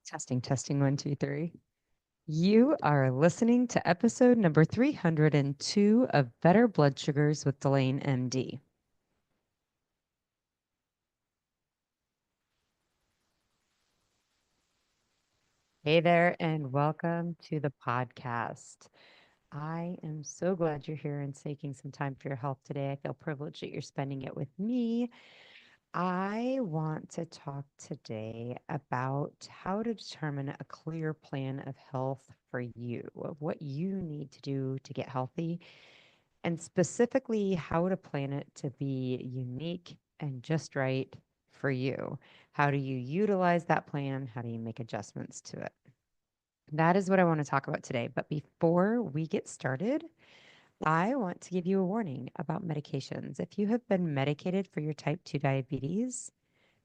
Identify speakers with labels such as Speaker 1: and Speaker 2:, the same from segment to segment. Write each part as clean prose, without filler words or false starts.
Speaker 1: Testing, testing, one, two, three. You are listening to episode number 302 of Better Blood Sugars with DelaneMD. Hey there, and welcome to the podcast. I am so glad you're here and taking some time for your health today. I feel privileged that you're spending it with me. I want to talk today about how to determine a clear plan of health for you, of what you need to do to get healthy, and specifically how to plan it to be unique and just right for you. How do you utilize that plan? How do you make adjustments to it? That is what I want to talk about today. But before we get started, I want to give you a warning about medications. If you have been medicated for your type 2 diabetes,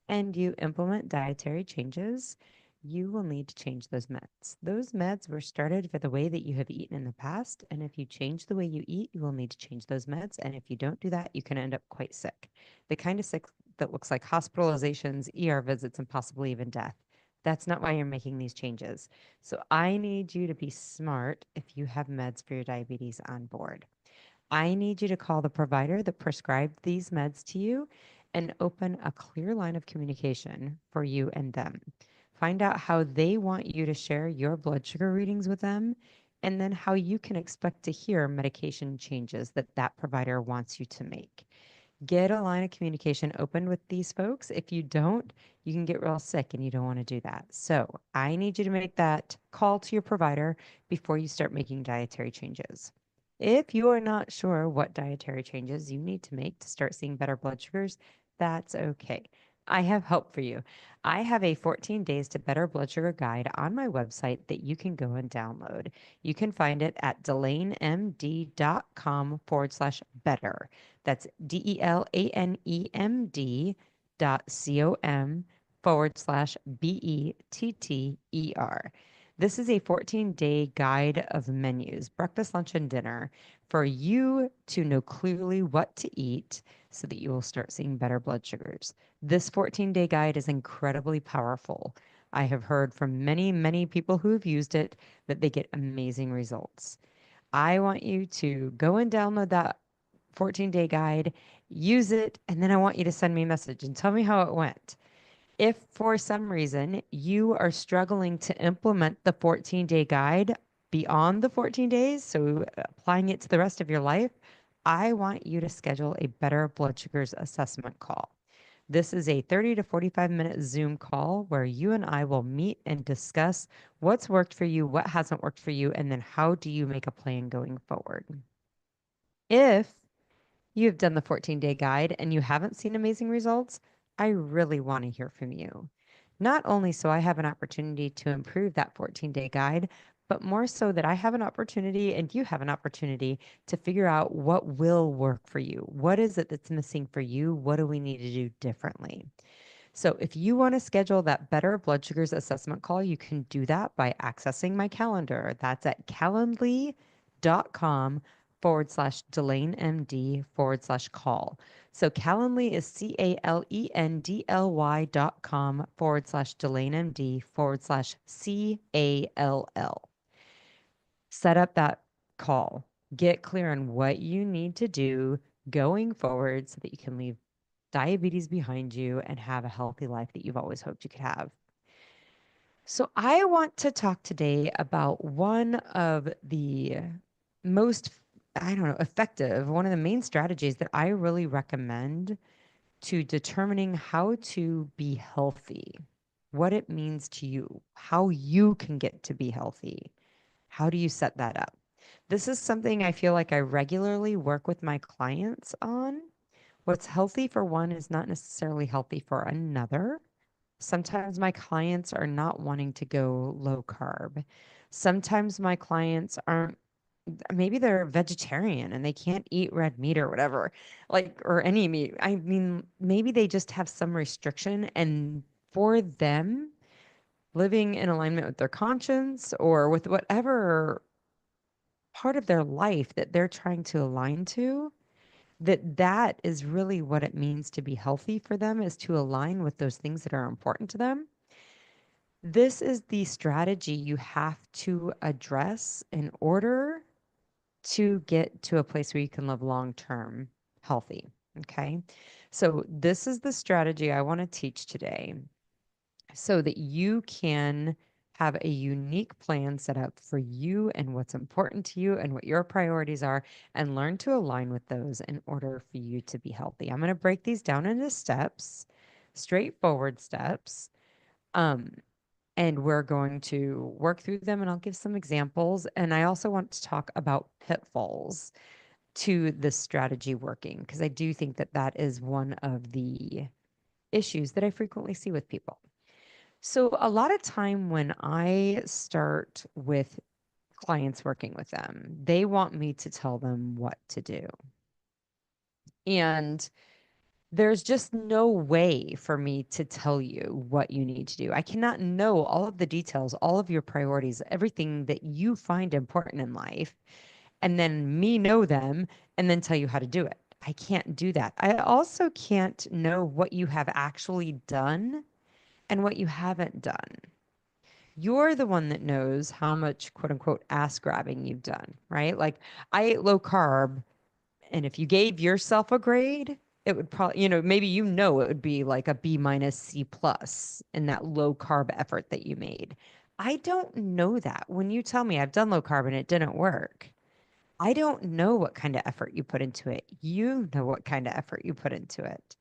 Speaker 1: and you implement dietary changes, you will need to change those meds. Those meds were started for the way that you have eaten in the past. And if you change the way you eat, you will need to change those meds. And if you don't do that, you can end up quite sick. The kind of sick that looks like hospitalizations, ER visits, and possibly even death. That's not why you're making these changes. So I need you to be smart if you have meds for your diabetes on board. I need you to call the provider that prescribed these meds to you and open a clear line of communication for you and them. Find out how they want you to share your blood sugar readings with them, and then how you can expect to hear medication changes that that provider wants you to make. Get a line of communication open with these folks. If you don't, you can get real sick and you don't want to do that. So I need you to make that call to your provider before you start making dietary changes. If you are not sure what dietary changes you need to make to start seeing better blood sugars, that's okay. I have help for you. I have a 14 days to better blood sugar guide on my website that you can go and download. You can find it at delanemd.com/better. That's DelaneMD.com/BETTER. This is a 14-day guide of menus, breakfast, lunch, and dinner for you to know clearly what to eat so that you will start seeing better blood sugars. This 14-day guide is incredibly powerful. I have heard from many, many people who have used it that they get amazing results. I want you to go and download that 14-day guide, use it, and then I want you to send me a message and tell me how it went. If for some reason you are struggling to implement the 14-day guide beyond the 14 days, so applying it to the rest of your life, I want you to schedule a better blood sugars assessment call. This is a 30 to 45-minute Zoom call where you and I will meet and discuss what's worked for you, what hasn't worked for you, and then how do you make a plan going forward. If you've done the 14-day guide and you haven't seen amazing results, I really want to hear from you. Not only so I have an opportunity to improve that 14-day guide, but more so that I have an opportunity and you have an opportunity to figure out what will work for you. What is it that's missing for you? What do we need to do differently? So if you want to schedule that better blood sugars assessment call, you can do that by accessing my calendar. That's at calendly.com/DelaneMD/call. So Calendly is CALENDLY.com/DelaneMD/CALL. Set up that call. Get clear on what you need to do going forward so that you can leave diabetes behind you and have a healthy life that you've always hoped you could have. So, I want to talk today about one of the most, I don't know, effective, one of the main strategies that I really recommend to determining how to be healthy, what it means to you, how you can get to be healthy. How do you set that up? This is something I feel like I regularly work with my clients on. What's healthy for one is not necessarily healthy for another. Sometimes my clients are not wanting to go low carb. Sometimes my clients aren't, maybe they're vegetarian and they can't eat red meat or whatever, like, or any meat. I mean, maybe they just have some restriction, and for them, living in alignment with their conscience or with whatever part of their life that they're trying to align to, that is really what it means to be healthy for them, is to align with those things that are important to them. This is the strategy you have to address in order to get to a place where you can live long term healthy. Okay. So, this is the strategy I want to teach today so that you can have a unique plan set up for you and what's important to you and what your priorities are, and learn to align with those in order for you to be healthy. I'm going to break these down into steps, straightforward steps. Um, and we're going to work through them, and I'll give some examples. And I also want to talk about pitfalls to this strategy working, because I do think that that is one of the issues that I frequently see with people. So, a lot of time when I start with clients working with them, they want me to tell them what to do. And there's just no way for me to tell you what you need to do. I cannot know all of the details, all of your priorities, everything that you find important in life, and then me know them and then tell you how to do it. I can't do that. I also can't know what you have actually done and what you haven't done. You're the one that knows how much quote unquote ass grabbing you've done, right? Like, I ate low carb, and if you gave yourself a grade, it would probably, maybe it would be like a B minus C plus in that low carb effort that you made. I don't know that. When you tell me I've done low carb and it didn't work, I don't know what kind of effort you put into it. You know what kind of effort you put into it.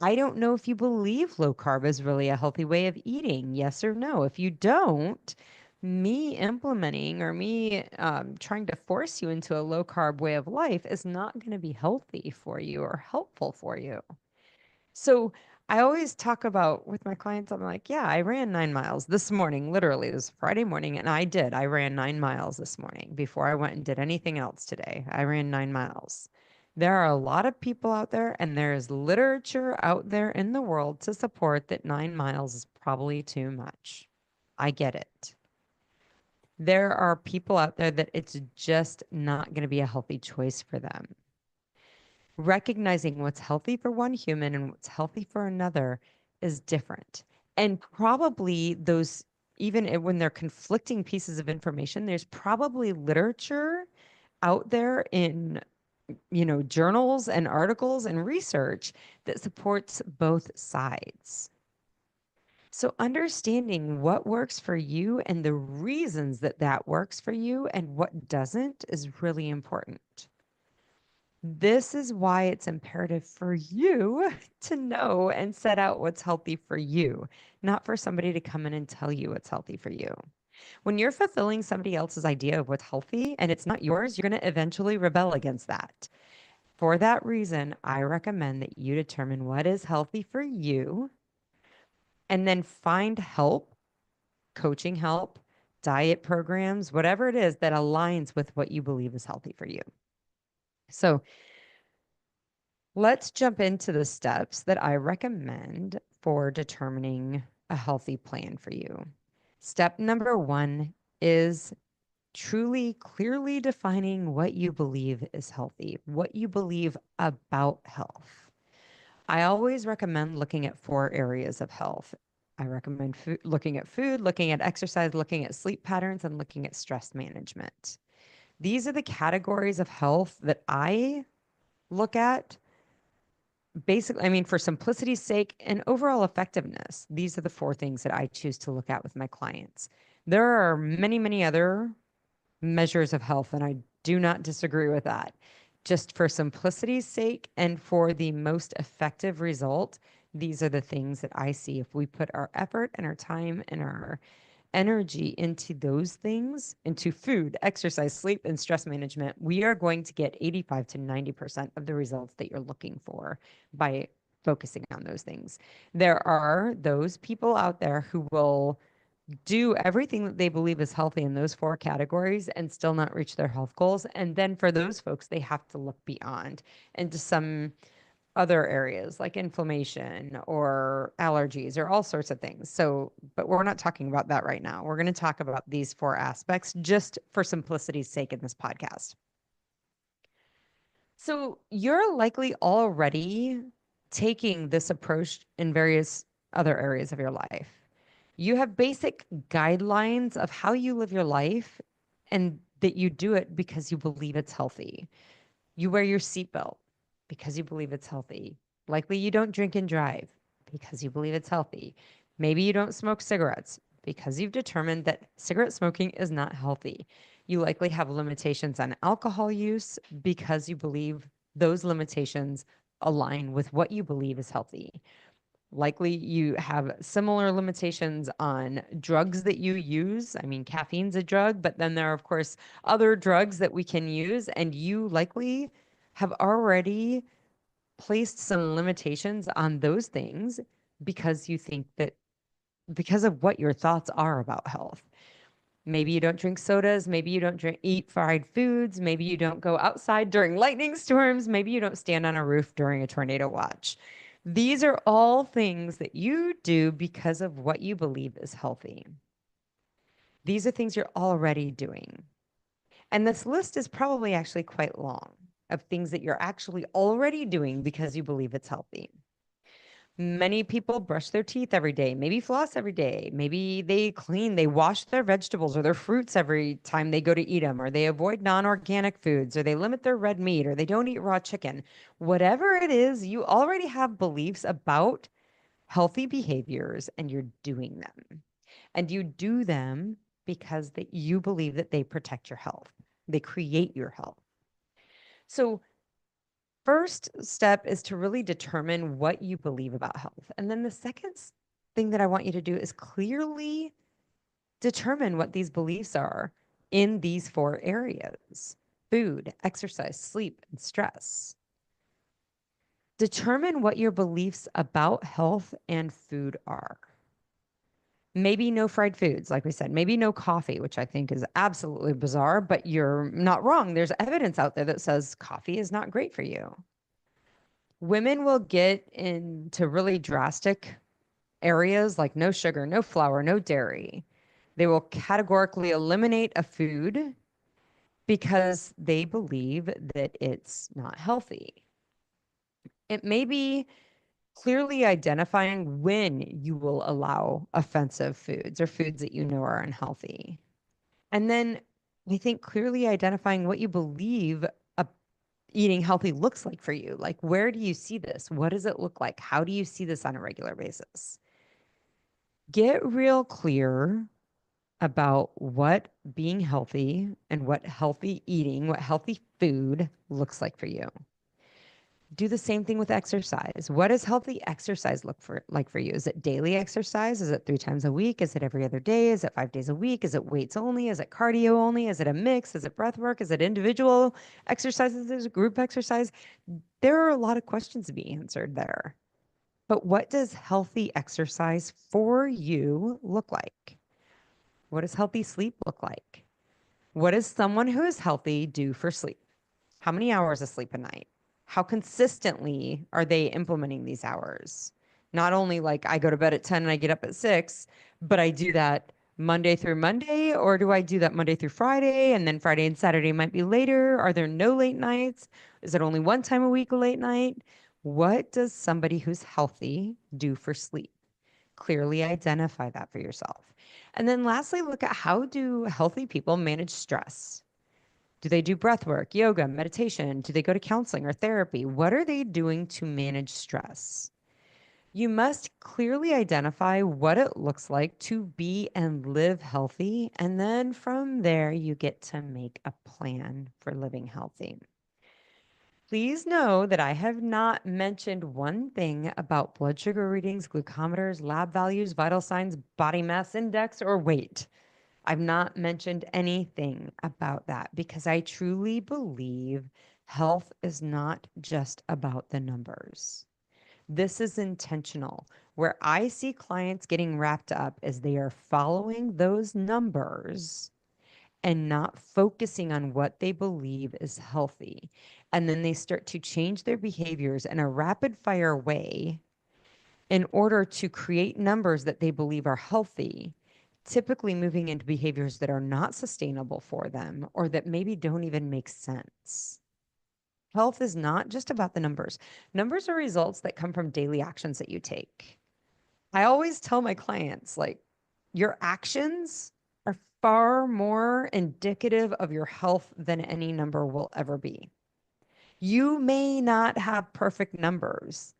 Speaker 1: I don't know if you believe low carb is really a healthy way of eating, yes or no. If you don't, me implementing or me trying to force you into a low carb way of life is not going to be healthy for you or helpful for you. So I always talk about with my clients, I'm like, yeah, I ran 9 miles this morning. Literally, it was Friday morning, and I did. I ran 9 miles this morning before I went and did anything else today. I ran 9 miles. There are a lot of people out there, and there is literature out there in the world to support that 9 miles is probably too much. I get it. There are people out there that it's just not going to be a healthy choice for them. Recognizing what's healthy for one human and what's healthy for another is different. And probably those, when they're conflicting pieces of information, there's probably literature out there in, journals and articles and research that supports both sides. So, understanding what works for you and the reasons that that works for you and what doesn't is really important. This is why it's imperative for you to know and set out what's healthy for you, not for somebody to come in and tell you what's healthy for you. When you're fulfilling somebody else's idea of what's healthy and it's not yours, you're going to eventually rebel against that. For that reason, I recommend that you determine what is healthy for you and then find help, coaching help, diet programs, whatever it is that aligns with what you believe is healthy for you. So, let's jump into the steps that I recommend for determining a healthy plan for you. Step number one is truly clearly defining what you believe is healthy, what you believe about health. I always recommend looking at 4 areas of health. I recommend looking at food, looking at exercise, looking at sleep patterns, and looking at stress management. These are the categories of health that I look at. Basically, I mean, for simplicity's sake and overall effectiveness, these are the 4 things that I choose to look at with my clients. There are many, many other measures of health, and I do not disagree with that. Just for simplicity's sake and for the most effective result, these are the things that I see. If we put our effort and our time and our energy into those things, into food, exercise, sleep, and stress management, we are going to get 85 to 90% of the results that you're looking for by focusing on those things. There are those people out there who will do everything that they believe is healthy in those 4 categories and still not reach their health goals. And then for those folks, they have to look beyond into some other areas like inflammation or allergies or all sorts of things. So, but we're not talking about that right now. We're going to talk about these 4 aspects just for simplicity's sake in this podcast. So, you're likely already taking this approach in various other areas of your life. You have basic guidelines of how you live your life and that you do it because you believe it's healthy. You wear your seatbelt because you believe it's healthy. Likely you don't drink and drive because you believe it's healthy. Maybe you don't smoke cigarettes because you've determined that cigarette smoking is not healthy. You likely have limitations on alcohol use because you believe those limitations align with what you believe is healthy. Likely you have similar limitations on drugs that you use. I mean, caffeine's a drug, but then there are, of course, other drugs that we can use, and you likely have already placed some limitations on those things because you think that because of what your thoughts are about health. Maybe you don't drink sodas. Maybe you don't eat fried foods. Maybe you don't go outside during lightning storms. Maybe you don't stand on a roof during a tornado watch. These are all things that you do because of what you believe is healthy. These are things you're already doing. And this list is probably actually quite long of things that you're actually already doing because you believe it's healthy. Many people brush their teeth every day, maybe floss every day. Maybe they wash their vegetables or their fruits every time they go to eat them, or they avoid non-organic foods, or they limit their red meat, or they don't eat raw chicken. Whatever it is, you already have beliefs about healthy behaviors and you're doing them. And you do them because that you believe that they protect your health. They create your health. So first step is to really determine what you believe about health. And then the second thing that I want you to do is clearly determine what these beliefs are in these four areas: food, exercise, sleep, and stress. Determine what your beliefs about health and food are. Maybe no fried foods, like we said, maybe no coffee, which I think is absolutely bizarre, but you're not wrong. There's evidence out there that says coffee is not great for you. Women will get into really drastic areas like no sugar, no flour, no dairy. They will categorically eliminate a food because they believe that it's not healthy. It may be clearly identifying when you will allow offensive foods or foods that you know are unhealthy. And then I think clearly identifying what you believe eating healthy looks like for you. Like, where do you see this? What does it look like? How do you see this on a regular basis? Get real clear about what being healthy and what healthy eating, what healthy food looks like for you. Do the same thing with exercise. What does healthy exercise look like for you? Is it daily exercise? Is it 3 times a week? Is it every other day? Is it 5 days a week? Is it weights only? Is it cardio only? Is it a mix? Is it breath work? Is it individual exercises? Is it group exercise? There are a lot of questions to be answered there. But what does healthy exercise for you look like? What does healthy sleep look like? What does someone who is healthy do for sleep? How many hours of sleep a night? How consistently are they implementing these hours? Not only like I go to bed at 10 and I get up at 6, but I do that Monday through Monday, or do I do that Monday through Friday and then Friday and Saturday might be later? Are there no late nights? Is it only one time a week a late night? What does somebody who's healthy do for sleep? Clearly identify that for yourself. And then lastly, look at how do healthy people manage stress? Do they do breath work, yoga, meditation? Do they go to counseling or therapy? What are they doing to manage stress? You must clearly identify what it looks like to be and live healthy. And then from there, you get to make a plan for living healthy. Please know that I have not mentioned one thing about blood sugar readings, glucometers, lab values, vital signs, body mass index, or weight. I've not mentioned anything about that because I truly believe health is not just about the numbers. This is intentional. Where I see clients getting wrapped up is they are following those numbers and not focusing on what they believe is healthy. And then they start to change their behaviors in a rapid fire way in order to create numbers that they believe are healthy, typically moving into behaviors that are not sustainable for them or that maybe don't even make sense. Health is not just about the numbers. Numbers are results that come from daily actions that you take. I always tell my clients, like, Your actions are far more indicative of your health than any number will ever be. You may not have perfect numbers,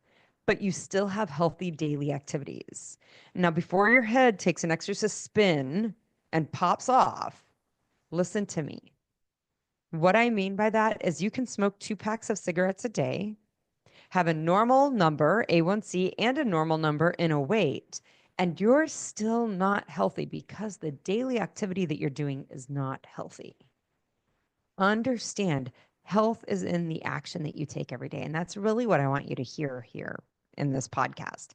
Speaker 1: but you still have healthy daily activities. Now, before your head takes an exorcist spin and pops off, listen to me. What I mean by that is you can smoke 2 packs of cigarettes a day, have a normal number, A1C, and a normal number in a weight, and you're still not healthy because the daily activity that you're doing is not healthy. Understand, health is in the action that you take every day. And that's really what I want you to hear here in this podcast.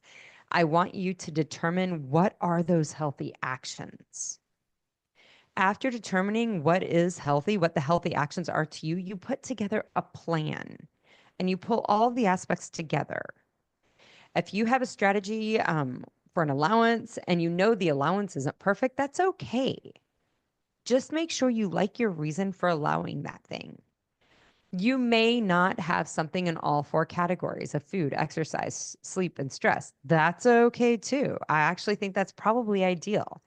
Speaker 1: I want you to determine what are those healthy actions. After determining what is healthy, what the healthy actions are to you, you put together a plan and you pull all the aspects together. If you have a strategy for an allowance and you know the allowance isn't perfect, that's okay. Just make sure you like your reason for allowing that thing. You may not have something in all 4 categories of food, exercise, sleep, and stress. That's okay too. I actually think that's probably ideal.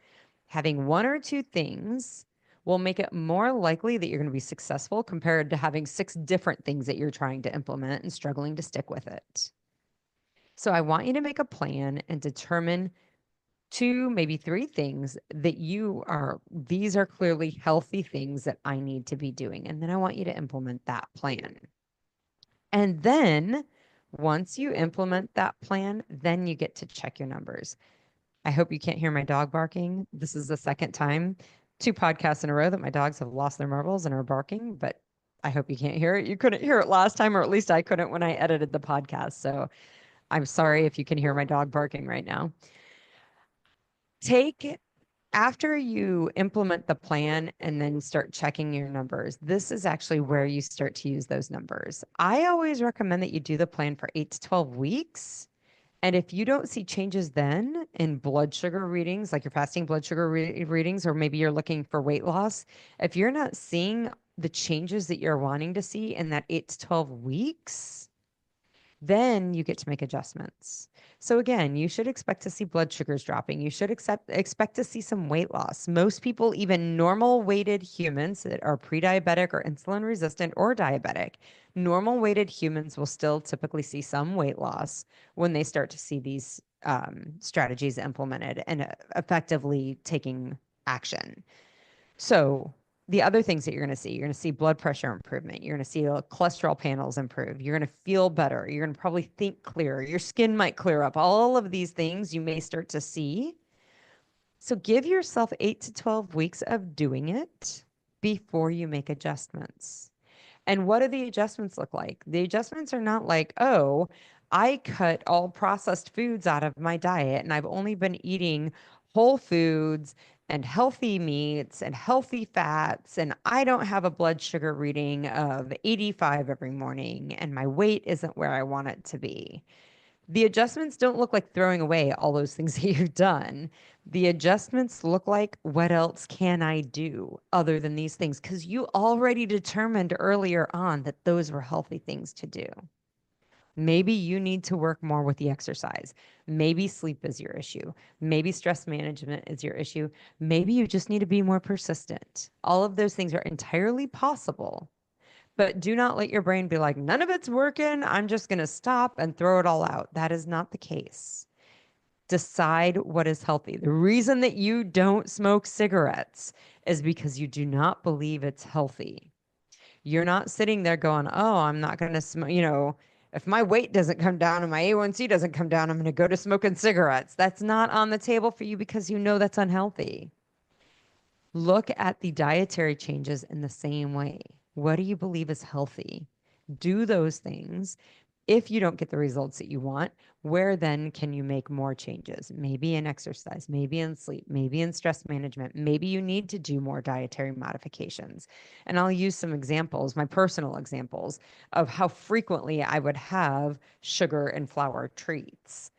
Speaker 1: Having 1 or 2 things will make it more likely that you're going to be successful compared to having 6 different things that you're trying to implement and struggling to stick with it. So I want you to make a plan and determine 2, maybe 3 things that these are clearly healthy things that I need to be doing. And then I want you to implement that plan. And then once you implement that plan, then you get to check your numbers. I hope you can't hear my dog barking. This is the second time, 2 podcasts in a row that my dogs have lost their marbles and are barking, but I hope you can't hear it. You couldn't hear it last time, or at least I couldn't when I edited the podcast. So I'm sorry if you can hear my dog barking right now. After you implement the plan and then start checking your numbers, this is actually where you start to use those numbers. I always recommend that you do the plan for 8 to 12 weeks. And if you don't see changes then in blood sugar readings, like your fasting blood sugar readings, or maybe you're looking for weight loss, if you're not seeing the changes that you're wanting to see in that 8 to 12 weeks, then you get to make adjustments. So again, you should expect to see blood sugars dropping. You should expect to see some weight loss. Most people, even normal weighted humans that are pre-diabetic or insulin resistant or diabetic, normal weighted humans will still typically see some weight loss when they start to see these strategies implemented and effectively taking action. So the other things that you're going to see blood pressure improvement. You're going to see cholesterol panels improve. You're going to feel better. You're going to probably think clearer. Your skin might clear up. All of these things you may start to see. So give yourself 8 to 12 weeks of doing it before you make adjustments. And what do the adjustments look like? The adjustments are not like, oh, I cut all processed foods out of my diet and I've only been eating whole foods and healthy meats and healthy fats, and I don't have a blood sugar reading of 85 every morning, and my weight isn't where I want it to be. The adjustments don't look like throwing away all those things that you've done. The adjustments look like, what else can I do other than these things? Because you already determined earlier on that those were healthy things to do. Maybe you need to work more with the exercise. Maybe sleep is your issue. Maybe stress management is your issue. Maybe you just need to be more persistent. All of those things are entirely possible. But do not let your brain be like, none of it's working. I'm just going to stop and throw it all out. That is not the case. Decide what is healthy. The reason that you don't smoke cigarettes is because you do not believe it's healthy. You're not sitting there going, oh, I'm not going to smoke. If my weight doesn't come down and my A1C doesn't come down, I'm going to go to smoking cigarettes. That's not on the table for you because you know that's unhealthy. Look at the dietary changes in the same way. What do you believe is healthy? Do those things. If you don't get the results that you want, where then can you make more changes? Maybe in exercise, maybe in sleep, maybe in stress management. Maybe you need to do more dietary modifications. And I'll use some examples, my personal examples of how frequently I would have sugar and flour treats,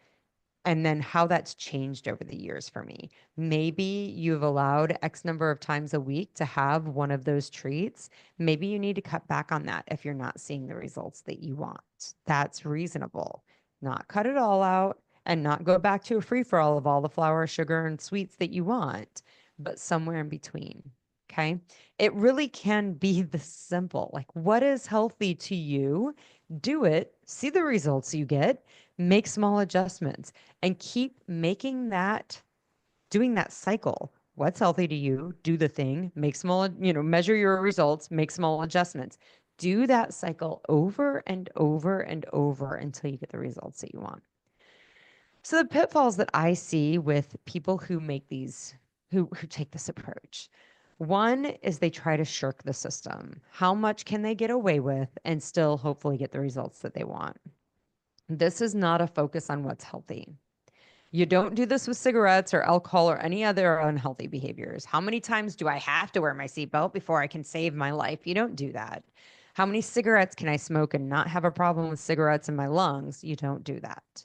Speaker 1: and then how that's changed over the years for me. Maybe you've allowed X number of times a week to have one of those treats. Maybe you need to cut back on that if you're not seeing the results that you want. That's reasonable. Not cut it all out and not go back to a free for all of all the flour, sugar, and sweets that you want, but somewhere in between. Okay. It really can be this simple. Like, what is healthy to you? Do it, see the results you get, make small adjustments, and keep making that, doing that cycle. What's healthy to you? Do the thing, make small, measure your results, make small adjustments. Do that cycle over and over and over until you get the results that you want. So the pitfalls that I see with people who make these, who take this approach. One is they try to shirk the system. How much can they get away with and still hopefully get the results that they want? This is not a focus on what's healthy. You don't do this with cigarettes or alcohol or any other unhealthy behaviors. How many times do I have to wear my seatbelt before I can save my life? You don't do that. How many cigarettes can I smoke and not have a problem with cigarettes in my lungs? You don't do that.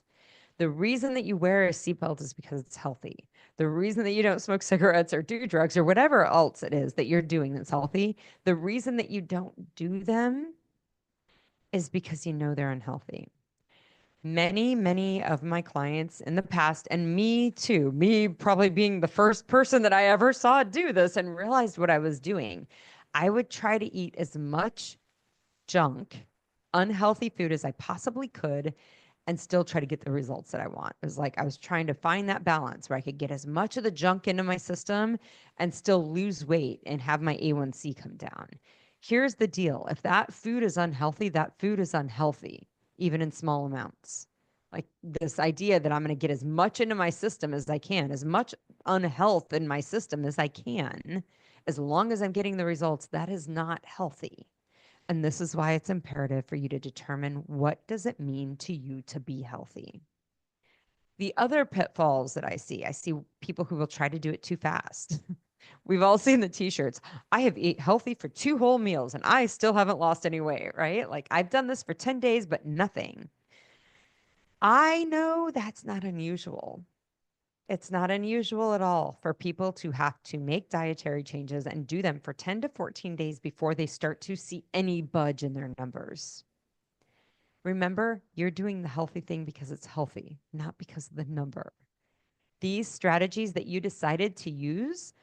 Speaker 1: The reason that you wear a seatbelt is because it's healthy. The reason that you don't smoke cigarettes or do drugs or whatever else it is that you're doing that's healthy, the reason that you don't do them is because you know they're unhealthy. Many of my clients in the past, and me too, me probably being the first person that I ever saw do this and realized what I was doing, I would try to eat as much junk, unhealthy food as I possibly could and still try to get the results that I want. It was like I was trying to find that balance where I could get as much of the junk into my system and still lose weight and have my A1C come down. Here's the deal. If that food is unhealthy, that food is unhealthy, even in small amounts. Like this idea that I'm going to get as much into my system as I can, as much unhealth in my system as I can, as long as I'm getting the results, that is not healthy. And this is why it's imperative for you to determine what does it mean to you to be healthy. The other pitfalls that I see people who will try to do it too fast. We've all seen the t-shirts. I have eaten healthy for 2 whole meals and I still haven't lost any weight, right? Like I've done this for 10 days, but nothing. I know that's not unusual. It's not unusual at all for people to have to make dietary changes and do them for 10 to 14 days before they start to see any budge in their numbers. Remember, you're doing the healthy thing because it's healthy, not because of the number. These strategies that you decided to use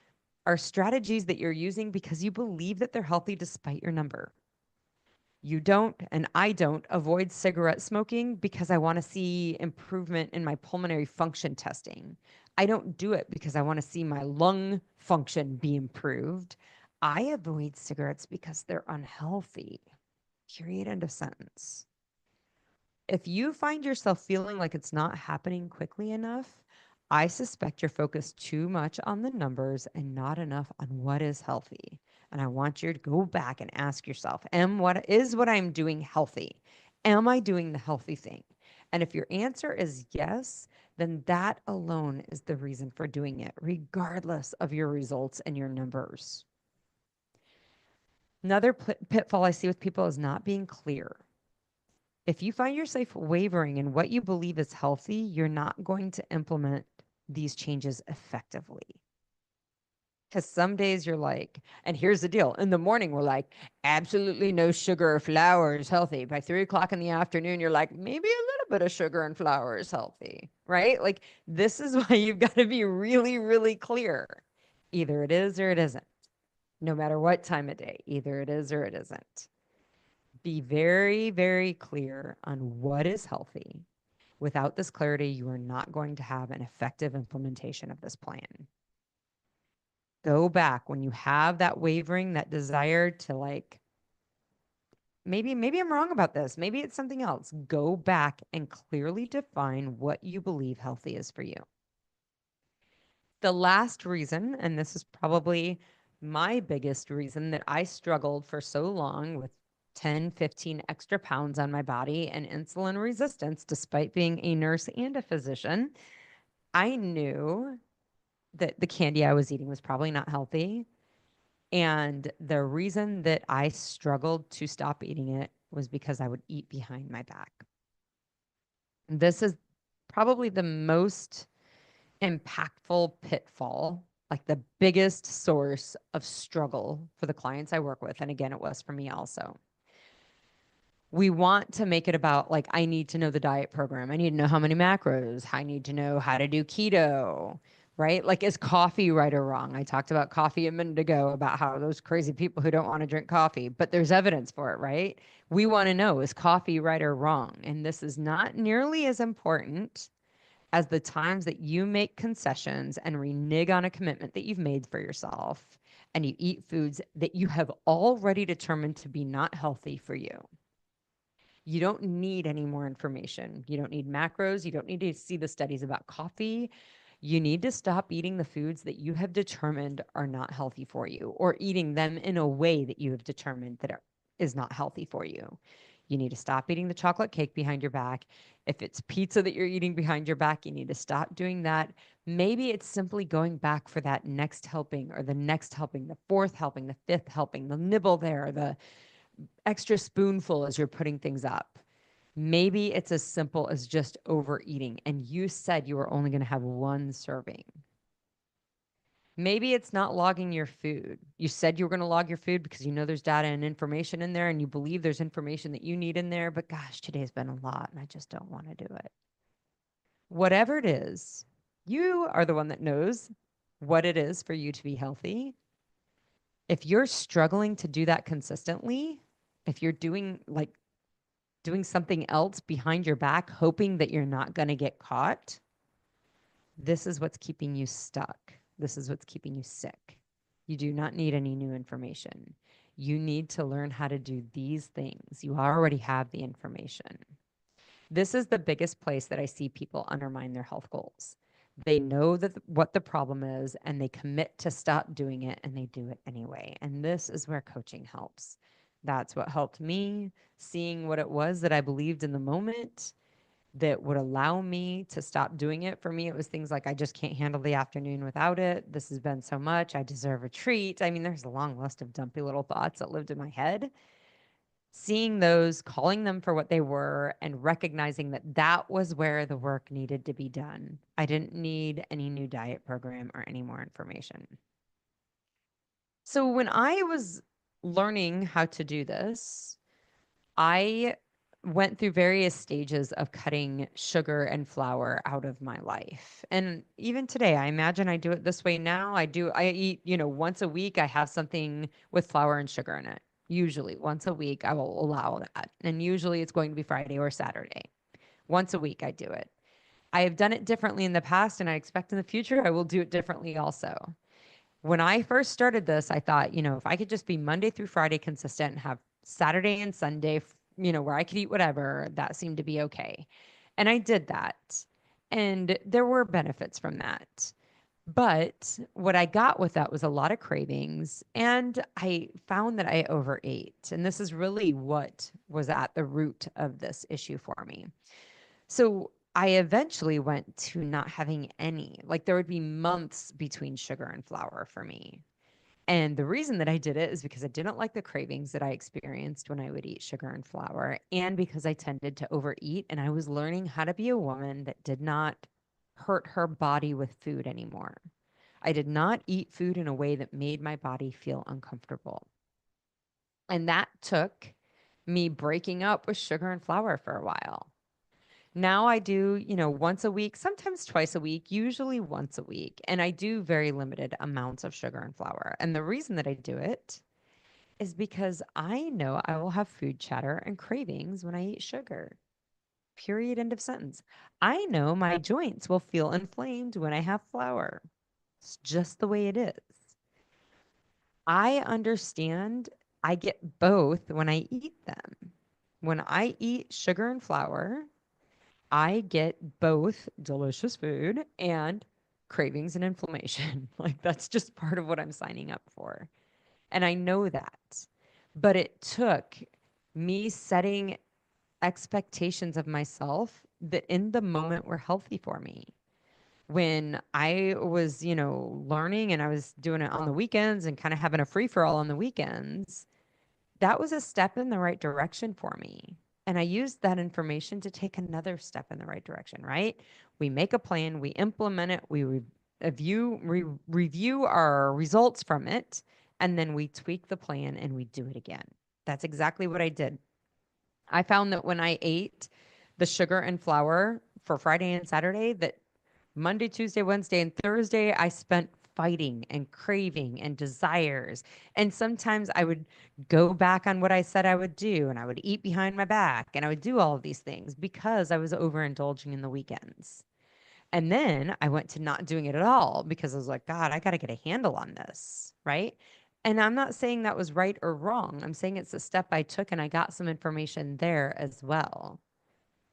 Speaker 1: are strategies that you're using because you believe that they're healthy despite your number. You don't, and I don't, avoid cigarette smoking because I want to see improvement in my pulmonary function testing. I don't do it because I want to see my lung function be improved. I avoid cigarettes because they're unhealthy. Period. End of sentence. If you find yourself feeling like it's not happening quickly enough, I suspect you're focused too much on the numbers and not enough on what is healthy. And I want you to go back and ask yourself, what I'm doing healthy? Am I doing the healthy thing? And if your answer is yes, then that alone is the reason for doing it, regardless of your results and your numbers. Another pitfall I see with people is not being clear. If you find yourself wavering in what you believe is healthy, you're not going to implement these changes effectively. Because some days you're like, and here's the deal. In the morning, we're like, absolutely no sugar or flour is healthy. By 3 o'clock in the afternoon, you're like, maybe a little bit of sugar and flour is healthy, right? Like, this is why you've got to be really, really clear. Either it is or it isn't. No matter what time of day, either it is or it isn't. Be very, very clear on what is healthy. Without this clarity, you are not going to have an effective implementation of this plan. Go back when you have that wavering, that desire to like, maybe I'm wrong about this. Maybe it's something else. Go back and clearly define what you believe healthy is for you. The last reason, and this is probably my biggest reason that I struggled for so long with 10, 15 extra pounds on my body and insulin resistance, despite being a nurse and a physician, I knew that the candy I was eating was probably not healthy. And the reason that I struggled to stop eating it was because I would eat behind my back. This is probably the most impactful pitfall, like the biggest source of struggle for the clients I work with. And again, it was for me also. We want to make it about like, I need to know the diet program. I need to know how many macros. I need to know how to do keto, right? Like, is coffee right or wrong? I talked about coffee a minute ago about how those crazy people who don't want to drink coffee, but there's evidence for it, right? We want to know, is coffee right or wrong? And this is not nearly as important as the times that you make concessions and renege on a commitment that you've made for yourself and you eat foods that you have already determined to be not healthy for you. You don't need any more information. You don't need macros. You don't need to see the studies about coffee. You need to stop eating the foods that you have determined are not healthy for you, or eating them in a way that you have determined that is not healthy for you. You need to stop eating the chocolate cake behind your back. If it's pizza that you're eating behind your back, you need to stop doing that. Maybe it's simply going back for that next helping, or the next helping, the fourth helping, the fifth helping, the nibble there, the extra spoonful as you're putting things up. Maybe it's as simple as just overeating, and you said you were only going to have one serving. Maybe it's not logging your food. You said you were going to log your food because you know there's data and information in there, and you believe there's information that you need in there, but gosh, today's been a lot and I just don't want to do it. Whatever it is, you are the one that knows what it is for you to be healthy. If you're struggling to do that consistently, if you're doing something else behind your back, hoping that you're not going to get caught, this is what's keeping you stuck. This is what's keeping you sick. You do not need any new information. You need to learn how to do these things. You already have the information. This is the biggest place that I see people undermine their health goals. They know that what the problem is, and they commit to stop doing it, and they do it anyway. And this is where coaching helps. That's what helped me, seeing what it was that I believed in the moment that would allow me to stop doing it. For me, it was things like, I just can't handle the afternoon without it. This has been so much. I deserve a treat. I mean, there's a long list of dumpy little thoughts that lived in my head. Seeing those, calling them for what they were, and recognizing that that was where the work needed to be done. I didn't need any new diet program or any more information. So when I was learning how to do this, I went through various stages of cutting sugar and flour out of my life. And even today, I imagine I do it this way now. I eat, once a week, I have something with flour and sugar in it. Usually once a week, I will allow that. And usually it's going to be Friday or Saturday. Once a week, I do it. I have done it differently in the past, and I expect in the future I will do it differently also. When I first started this, I thought, if I could just be Monday through Friday consistent and have Saturday and Sunday, where I could eat whatever, that seemed to be okay. And I did that. And there were benefits from that. But what I got with that was a lot of cravings. And I found that I overate. And this is really what was at the root of this issue for me. So I eventually went to not having any. Like, there would be months between sugar and flour for me. And the reason that I did it is because I didn't like the cravings that I experienced when I would eat sugar and flour, and because I tended to overeat, and I was learning how to be a woman that did not hurt her body with food anymore. I did not eat food in a way that made my body feel uncomfortable. And that took me breaking up with sugar and flour for a while. Now I do, once a week, sometimes twice a week, usually once a week. And I do very limited amounts of sugar and flour. And the reason that I do it is because I know I will have food chatter and cravings when I eat sugar. Period. End of sentence. I know my joints will feel inflamed when I have flour. It's just the way it is. I understand I get both when I eat them. When I eat sugar and flour, I get both delicious food and cravings and inflammation. Like, that's just part of what I'm signing up for. And I know that. But it took me setting expectations of myself that in the moment were healthy for me. When I was, learning, and I was doing it on the weekends and kind of having a free for all on the weekends, that was a step in the right direction for me. And I used that information to take another step in the right direction, right? We make a plan, we implement it, we review our results from it, and then we tweak the plan and we do it again. That's exactly what I did. I found that when I ate the sugar and flour for Friday and Saturday, that Monday, Tuesday, Wednesday, and Thursday, I spent fighting and craving and desires. And sometimes I would go back on what I said I would do, and I would eat behind my back, and I would do all of these things because I was overindulging in the weekends. And then I went to not doing it at all because I was like, God, I got to get a handle on this. Right. And I'm not saying that was right or wrong. I'm saying it's a step I took and I got some information there as well.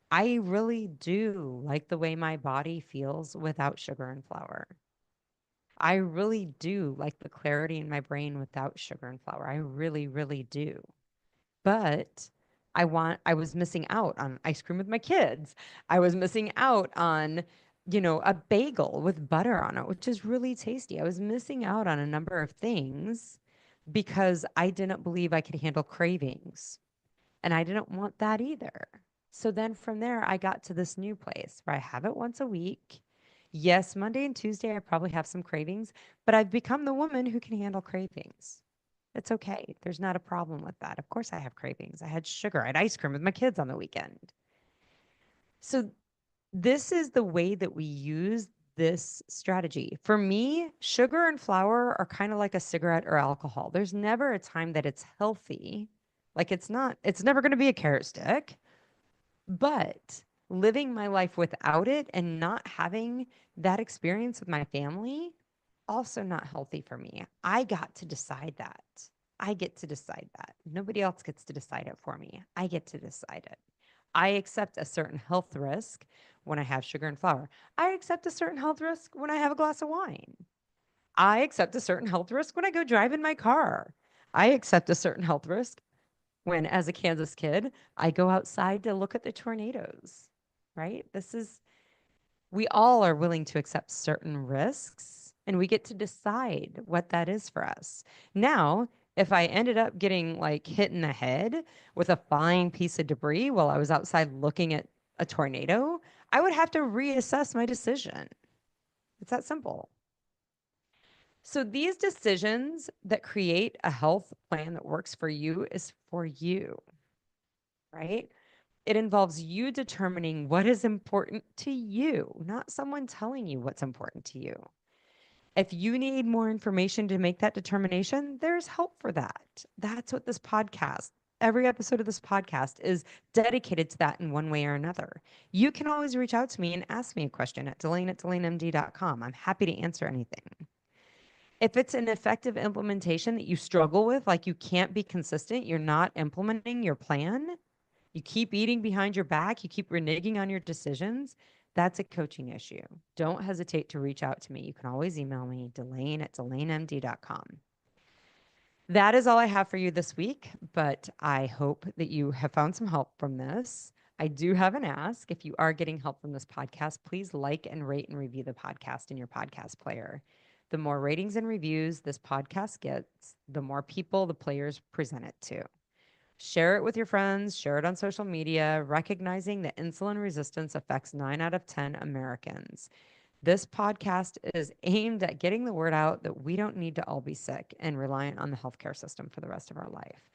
Speaker 1: I really do like the way my body feels without sugar and flour. I really do like the clarity in my brain without sugar and flour. I really, really do. But I was missing out on ice cream with my kids. I was missing out on, a bagel with butter on it, which is really tasty. I was missing out on a number of things because I didn't believe I could handle cravings. And I didn't want that either. So then from there, I got to this new place where I have it once a week. Yes, Monday and Tuesday, I probably have some cravings, but I've become the woman who can handle cravings. It's okay. There's not a problem with that. Of course, I have cravings. I had sugar, I had ice cream with my kids on the weekend. So, this is the way that we use this strategy. For me, sugar and flour are kind of like a cigarette or alcohol. There's never a time that it's healthy. Like it's never going to be a carrot stick, but living my life without it and not having that experience with my family, also not healthy for me. I got to decide that. I get to decide that. Nobody else gets to decide it for me. I get to decide it. I accept a certain health risk when I have sugar and flour. I accept a certain health risk when I have a glass of wine. I accept a certain health risk when I go drive in my car. I accept a certain health risk when, as a Kansas kid, I go outside to look at the tornadoes, right? We all are willing to accept certain risks and we get to decide what that is for us. Now, if I ended up getting like hit in the head with a flying piece of debris while I was outside looking at a tornado, I would have to reassess my decision. It's that simple. So these decisions that create a health plan that works for you is for you, right? It involves you determining what is important to you, not someone telling you what's important to you. If you need more information to make that determination, there's help for that. That's what this podcast, every episode of this podcast is dedicated to that in one way or another. You can always reach out to me and ask me a question at DelaneMD.com. I'm happy to answer anything. If it's an effective implementation that you struggle with, like you can't be consistent, you're not implementing your plan, you keep eating behind your back, you keep reneging on your decisions, that's a coaching issue. Don't hesitate to reach out to me. You can always email me, Delane@DelaneMD.com. That is all I have for you this week, but I hope that you have found some help from this. I do have an ask. If you are getting help from this podcast, please like and rate and review the podcast in your podcast player. The more ratings and reviews this podcast gets, the more people the players present it to. Share it with your friends, share it on social media, recognizing that insulin resistance affects 9 out of 10 Americans. This podcast is aimed at getting the word out that we don't need to all be sick and reliant on the healthcare system for the rest of our life.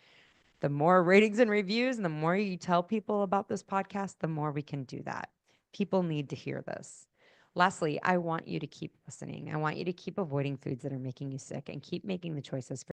Speaker 1: The more ratings and reviews and the more you tell people about this podcast, the more we can do that. People need to hear this. Lastly, I want you to keep listening. I want you to keep avoiding foods that are making you sick and keep making the choices for